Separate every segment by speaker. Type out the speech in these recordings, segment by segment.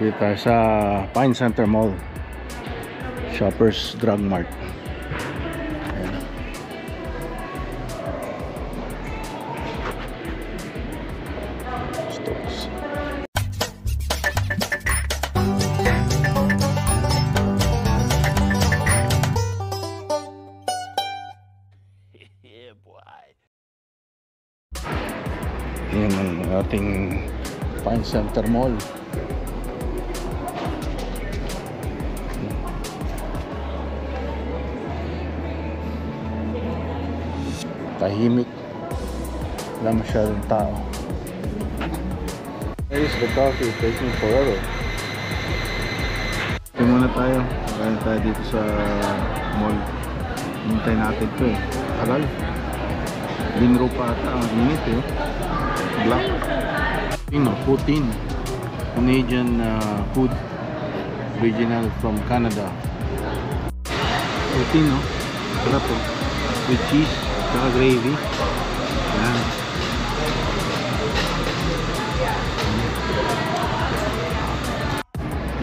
Speaker 1: Dito tayo sa Pine Center Mall, Shoppers Drug Mart. Ayan. Stores.
Speaker 2: Yeah, boy.
Speaker 1: Ayan ang ating Pine Center Mall. Tahimik, wala masyadong tao. Guys, the coffee is taking forever. Ito muna tayo. Kaya tayo dito sa mall. Hintay natin ito eh. Tagal. Binro pa ata. Ang init eh. Black. Poutine. Canadian food. Original from Canada. Poutine, no? Sarap po. With cheese. Saka gravy. Yan.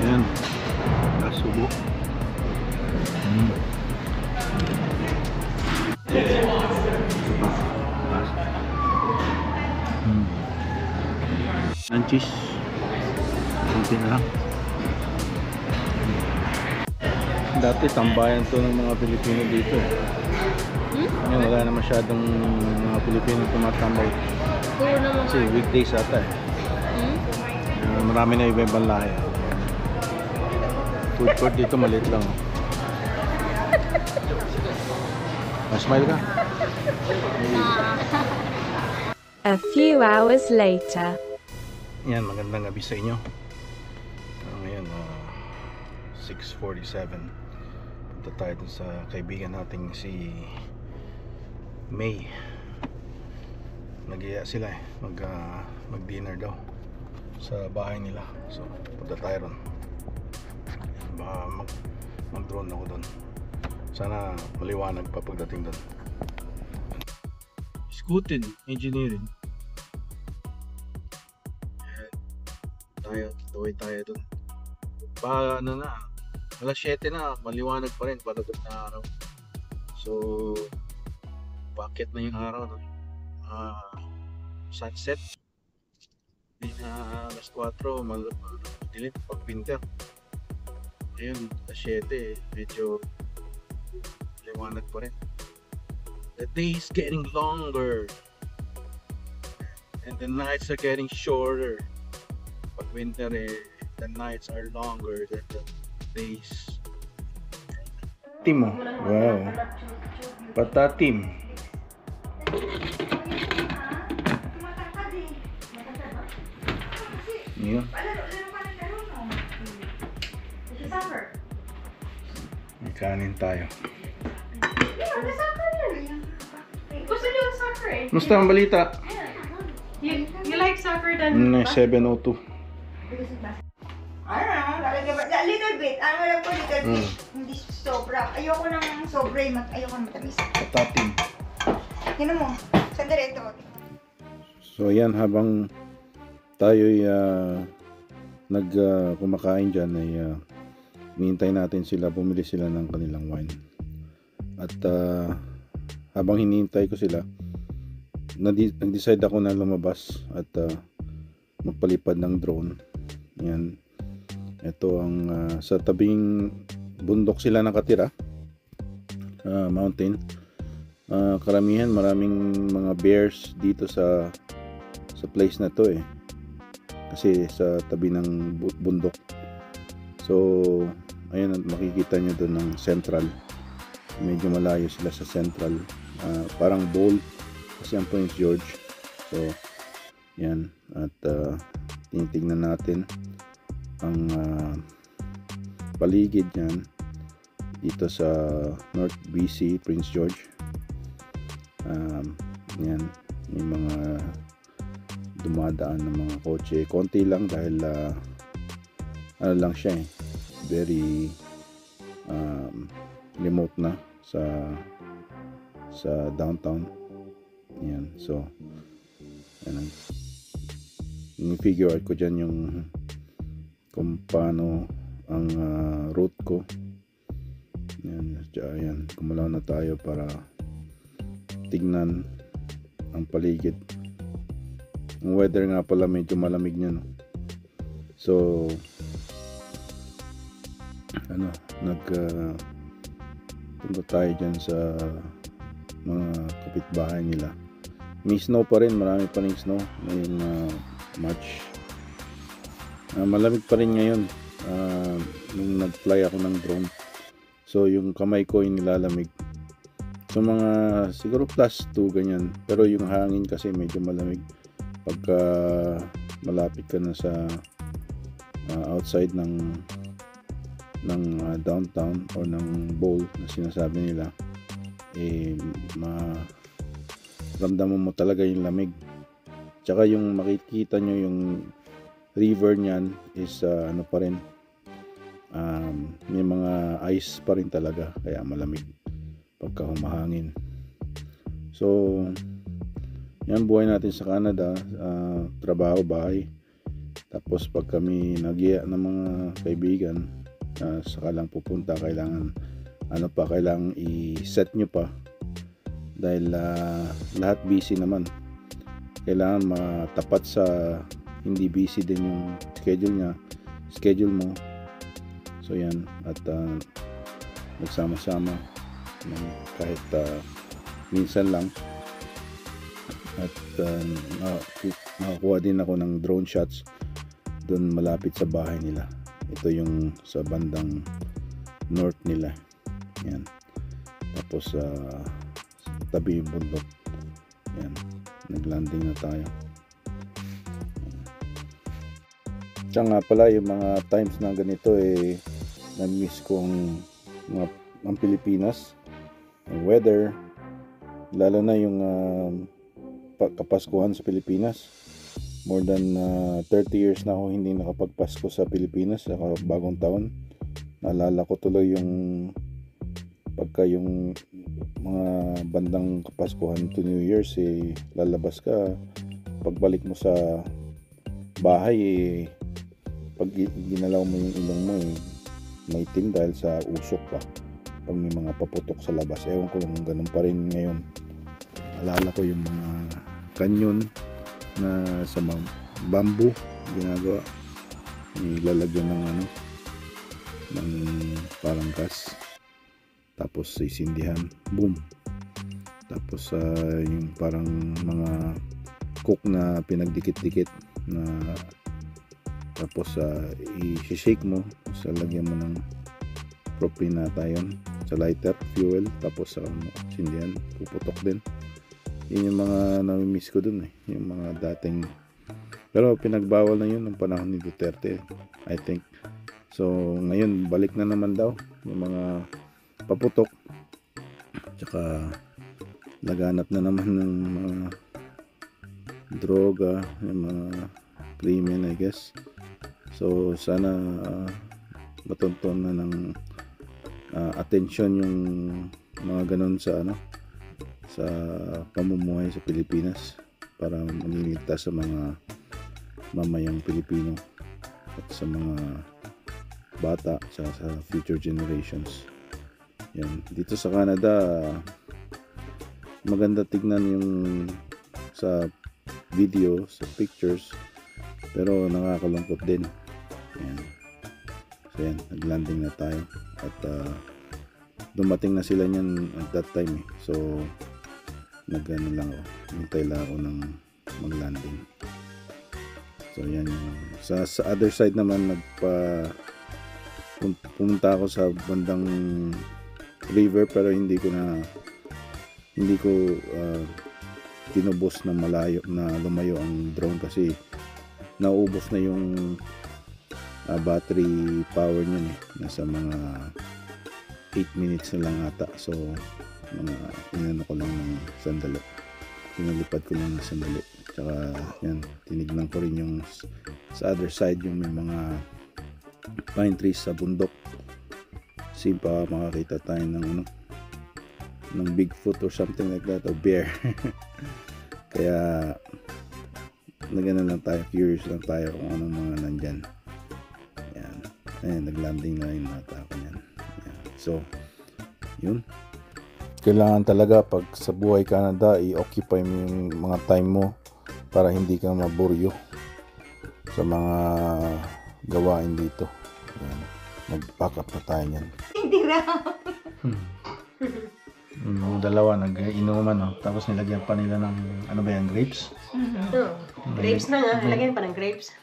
Speaker 1: Yan. Nasubo. Ang cheese. Kunti na lang. Dati tambayan to ng mga Pilipino dito eh. Ngayon wala na masyadong mga Pilipino tumatambay. Kasi weekdays ata eh. Marami na iba-ibang lahi. Food court dito maliit lang. Smile ka?
Speaker 3: A few hours later.
Speaker 1: Yan, magandang gabi sa inyo. Ngayon 6:47. Punta tayo dun sa kaibigan nating si May. Nag-iya sila eh, mag-dinner daw sa bahay nila. So punta tayo ron. Baka mag-drone ako dun. Sana maliwanag pa pagdating dun. Scutin Engineering. Tuloy tayo dun. Pa ano na, alas 7 na, maliwanag pa rin, palagot na araw. So bakit na yung araw no? Sunset. Alas 4 dilim pag winter. Ayun, alas 7 medyo liwanag pa rin. The day is getting longer and the nights are getting shorter. Pag winter the nights are longer than the days. Timo, wow. Patatim. Iya. May kanin tayo.
Speaker 4: Gusto niyo ang soccer eh?
Speaker 1: Musta ang balita?
Speaker 4: You like soccer then?
Speaker 1: 7:02.
Speaker 5: Little bit. Ano lang po, little bit. Hindi sobra. Ayoko ng sobra. Ayoko ng matamis.
Speaker 1: Patatim.
Speaker 5: Tignan mo. Sandali ito.
Speaker 1: So yan, habang tayo'y kumakain dyan ay hinihintay natin sila, bumili sila ng kanilang wine. At habang hinihintay ko sila, nag-decide ako na lumabas at magpalipad ng drone. Yan. Ito ang sa tabing bundok sila nakatira. Mountain. Karamihan maraming mga bears dito sa place na to eh. Kasi sa tabi ng bundok. So ayun, makikita nyo doon ng central. Medyo malayo sila sa central. Parang bold kasi ang Prince George. So yan. At tinitignan natin ang paligid yan dito sa North BC, Prince George. Yan, may mga dumadaan ng mga kotse, konti lang dahil ano lang siya eh, very remote na sa downtown. Yan, so yan, i-figure out ko dyan yung kung paano ang route ko. Ayan, kumulaw na tayo para tignan ang paligid. Ang weather nga pala medyo malamig niya, no? So punta tayo dyan sa mga kapitbahay nila. May snow pa rin, marami pa rin snow ngayong March. Malamig pa rin ngayon nung nag-fly ako ng drone. So yung kamay ko yung nilalamig. So mga siguro +2 ganyan. Pero yung hangin kasi medyo malamig pagka malapit ka na sa outside ng downtown o ng bowl na sinasabi nila, ramdaman mo talaga yung lamig. Tsaka yung makikita nyo yung river niyan is ano pa rin, may mga ice pa rin talaga, kaya malamig pagka humahangin. So yan buhay natin sa Canada, trabaho, bahay. Tapos pag kami nagyaya ng mga kaibigan, saka lang pupunta, kailangan i-set nyo pa dahil lahat busy naman. Kailangan matapat sa hindi busy din yung schedule mo. So yan, at nagsama-sama kahit minsan lang, at nakakuha din ako ng drone shots doon malapit sa bahay nila. Ito yung sa bandang north nila. Yan. Tapos sa tabi yung bundok. Yan. Naglanding na tayo. Tsaka nga pala yung mga times na ganito na-miss ko ang Pilipinas. Ang weather. Lalo na yung kapaskuhan sa Pilipinas. More than 30 years na ako hindi nakapagpasko sa Pilipinas, sa bagong taon. Naalala ko tuloy yung pagka yung mga bandang kapaskuhan to New Year's, lalabas ka, pagbalik mo sa bahay, pag ginalaw mo yung ilong mo, maitim dahil sa usok pa pag may mga paputok sa labas. Ewan ko kung ganun pa rin ngayon. Alala ko yung mga kanyon na sa bamboo ginagawa, nilalagyan ng parang gas, tapos isindihan, boom, tapos yung parang mga cook na pinagdikit-dikit na, tapos i-shake mo, sa lagyan mo ng propane na tayon sa lighter, fuel, tapos sindihan, puputok din. Yun yung mga nami-miss ko dun, yung mga dating, pero pinagbawal na yun ng panahon ni Duterte, I think. So ngayon balik na naman daw yung mga paputok, tsaka laganap na naman ng mga droga, yung mga krimen, I guess. So sana matunton na ng atensyon yung mga ganun sa sa pamumuhay sa Pilipinas para magliligtas sa mga mamayang Pilipino at sa mga bata sa future generations. Yan. Dito sa Canada, maganda tignan yung sa video, sa pictures, pero nakakalungkot din. Yan. So yan, naglanding na tayo at dumating na sila niyan at that time. So nagano lang ako, hintay lang ako ng maglanding. So yan yung sa other side naman, pumunta ako sa bandang river, pero hindi ko tinubos na lumayo ang drone kasi naubos na yung battery power niyan, nasa mga 8 minutes na lang ata. So inano ko lang ng sandali, pinalipad ko lang ng sandali. Tsaka yan, tinignan ko rin yung sa other side, yung may mga pine trees sa bundok. Kasi baka makakita tayo ng Bigfoot or something like that, or bear. Kaya nagana lang tayo, curious lang tayo kung anong mga nandyan. Ayan, naglanding na yung mga tao niyan. Ayan. So, yun. Kailangan talaga pag sa buhay Canada, i-occupy mo yung mga time mo para hindi ka maburyo sa mga gawain dito. Ayan. Nag-pack up na tayo niyan.
Speaker 5: Hindi raw.
Speaker 1: Yung dalawa nag-inuman, no? Tapos nilagyan pa nila ng, ano ba yan, grapes?
Speaker 4: Grapes na nga. Lagyan pa ng grapes.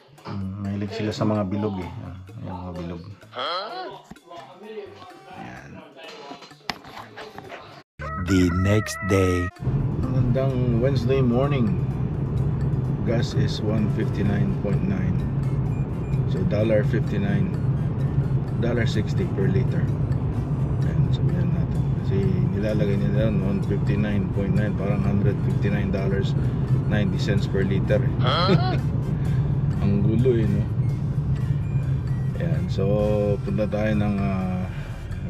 Speaker 1: Mahilig sila sa mga bilog eh. Yung mga bilog. Ayan.
Speaker 2: The next day.
Speaker 1: Magandang Wednesday morning. Gas is 159.9. So $1.59, $1.60 per liter. Ayan, sabihan natin. Kasi nilalagay nila noon 159.9, parang $159.90 per liter. Ang gulo eh, no? Ayan, so punta tayo ng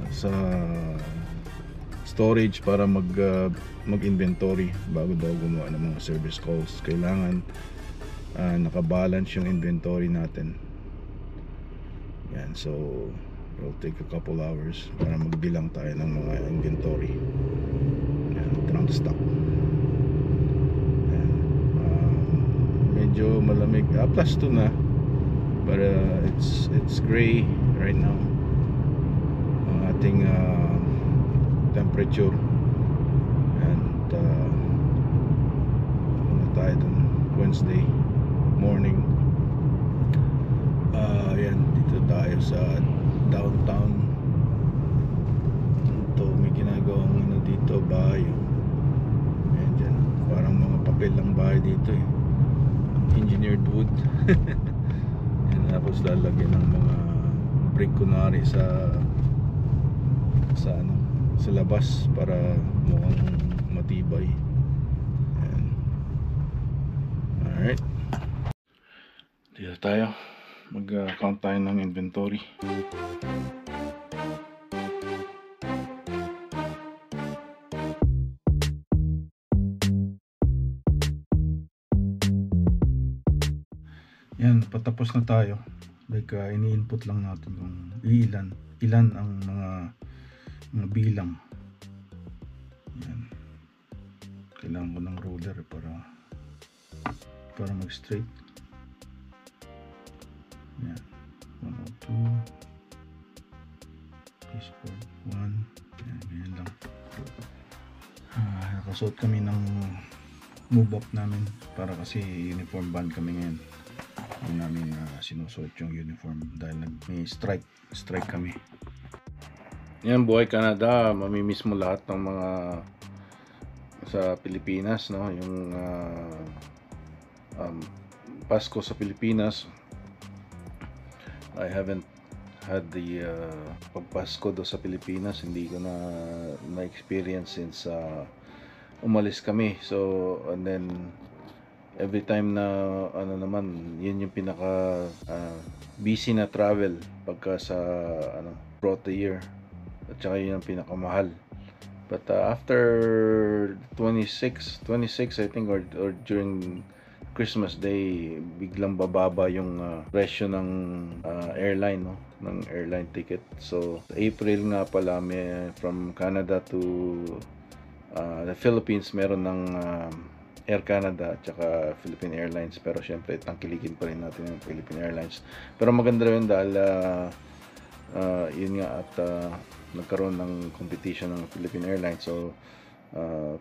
Speaker 1: sa storage para mag-inventory bago daw gumawa ng mga service calls. Kailangan nakabalance yung inventory natin. Yan, so it'll take a couple hours para magbilang tayo ng mga inventory. Yan, trunk stock. Yan. Medyo malamig, +2 na, but it's gray right now. Ang ating temperature, and tayo dun Wednesday morning. Yan, dito tayo sa downtown. Ito, may ginagawang ano dito, bahay. Ayan dyan, parang mga papel lang bahay dito eh. Engineered wood. Yan, tapos lalagyan ng mga brick kunwari sa ano, sa labas para mukhang matibay. Ayan. Alright, dito tayo mag-count tayo ng inventory. Yan, patapos na tayo. Like ini-input lang natin kung ilan ang mga bilang. Yan. Kailangan ko ng ruler para mag-straight. Yan. 102. Pieceboard 1. Yan, ganyan lang. Nakasuot kami ng move up namin para kasi uniform band kami ngayon. Hindi namin sinusuot yung uniform dahil may strike kami. Yan, buhay Canada, mamimiss mo lahat ng mga sa Pilipinas, no? Yung Pasko sa Pilipinas. I haven't had the pagpasko do sa Pilipinas, hindi ko na experience since umalis kami. So, and then every time na ano naman, yun yung pinaka busy na travel pagka sa throughout the year. At saka yun ang pinakamahal. But after 26 I think, or during Christmas Day, biglang bababa yung presyo ng airline, no? Ng airline ticket. So April nga pala, from Canada to the Philippines, meron ng Air Canada at saka Philippine Airlines. Pero syempre tangkilikin pa rin natin yung Philippine Airlines. Pero maganda rin dahil yun nga, at nagkaroon ng competition ng Philippine Airlines. So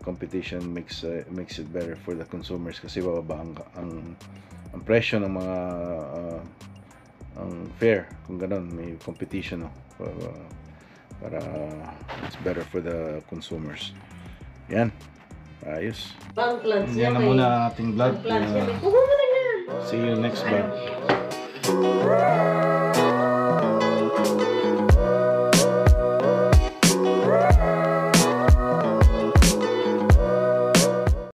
Speaker 1: competition makes it better for the consumers kasi bababa ang presyo ng mga ang fare kung gano'n, may competition, no? Para it's better for the consumers. Yan, ayos. Yan na muna ating vlog. See you next vlog.